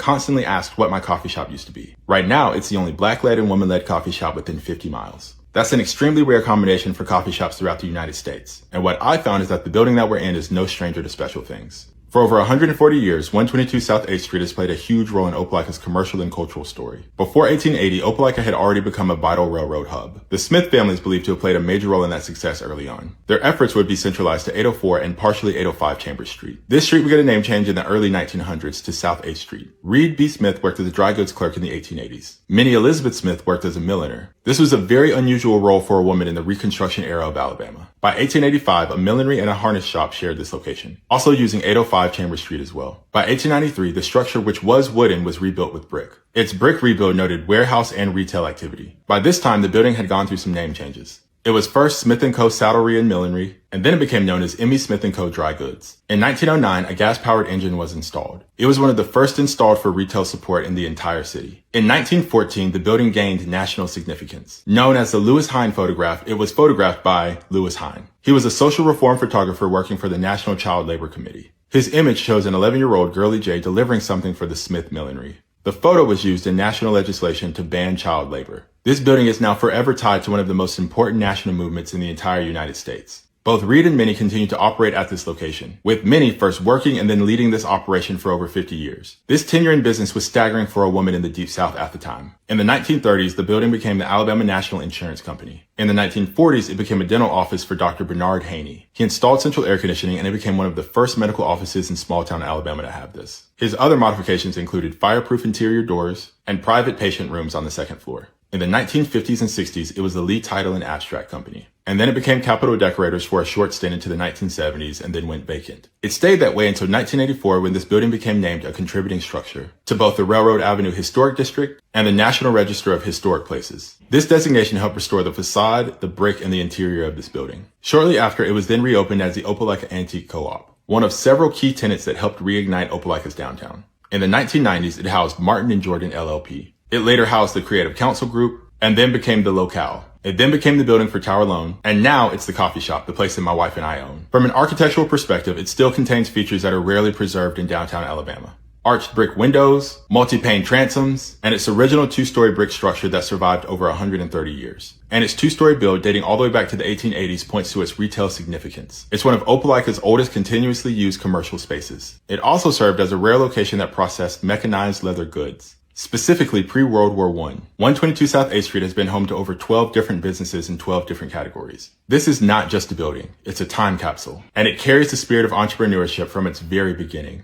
constantly asked what my coffee shop used to be. Right now, it's the only black-led and woman-led coffee shop within 50 miles. That's an extremely rare combination for coffee shops throughout the United States. And what I found is that the building that we're in is no stranger to special things. For over 140 years, 122 South 8th Street has played a huge role in Opelika's commercial and cultural story. Before 1880, Opelika had already become a vital railroad hub. The Smith family is believed to have played a major role in that success early on. Their efforts would be centralized to 804 and partially 805 Chambers Street. This street would get a name change in the early 1900s to South 8th Street. Reed B. Smith worked as a dry goods clerk in the 1880s. Minnie Elizabeth Smith worked as a milliner. This was a very unusual role for a woman in the Reconstruction era of Alabama. By 1885, a millinery and a harness shop shared this location, also using 805 Chambers Street as well. By 1893, the structure, which was wooden, was rebuilt with brick. Its brick rebuild noted warehouse and retail activity. By this time, the building had gone through some name changes. It was first Smith & Co. Saddlery and Millinery, and then it became known as Emmy Smith & Co. Dry Goods. In 1909, a gas-powered engine was installed. It was one of the first installed for retail support in the entire city. In 1914, the building gained national significance. Known as the Lewis Hine photograph, it was photographed by Lewis Hine. He was a social reform photographer working for the National Child Labor Committee. His image shows an 11-year-old Girlie J delivering something for the Smith Millinery. The photo was used in national legislation to ban child labor. This building is now forever tied to one of the most important national movements in the entire United States. Both Reed and Minnie continue to operate at this location, with Minnie first working and then leading this operation for over 50 years. This tenure in business was staggering for a woman in the Deep South at the time. In the 1930s, the building became the Alabama National Insurance Company. In the 1940s, it became a dental office for Dr. Bernard Haney. He installed central air conditioning, and it became one of the first medical offices in small-town Alabama to have this. His other modifications included fireproof interior doors and private patient rooms on the second floor. In the 1950s and 60s, it was the Lee Title and Abstract Company. And then it became Capitol Decorators for a short stint into the 1970s and then went vacant. It stayed that way until 1984 when this building became named a contributing structure to both the Railroad Avenue Historic District and the National Register of Historic Places. This designation helped restore the facade, the brick, and the interior of this building. Shortly after, it was then reopened as the Opelika Antique Co-op, one of several key tenants that helped reignite Opelika's downtown. In the 1990s, it housed Martin and Jordan LLP. It later housed the Creative Council Group, and then became the Locale. It then became the building for Tower Loan, and now it's the coffee shop, the place that my wife and I own. From an architectural perspective, it still contains features that are rarely preserved in downtown Alabama. Arched brick windows, multi-pane transoms, and its original two-story brick structure that survived over 130 years. And its two-story build, dating all the way back to the 1880s, points to its retail significance. It's one of Opelika's oldest continuously used commercial spaces. It also served as a rare location that processed mechanized leather goods. Specifically pre-World War I, 122 South 8th Street has been home to over 12 different businesses in 12 different categories. This is not just a building, it's a time capsule, and it carries the spirit of entrepreneurship from its very beginning.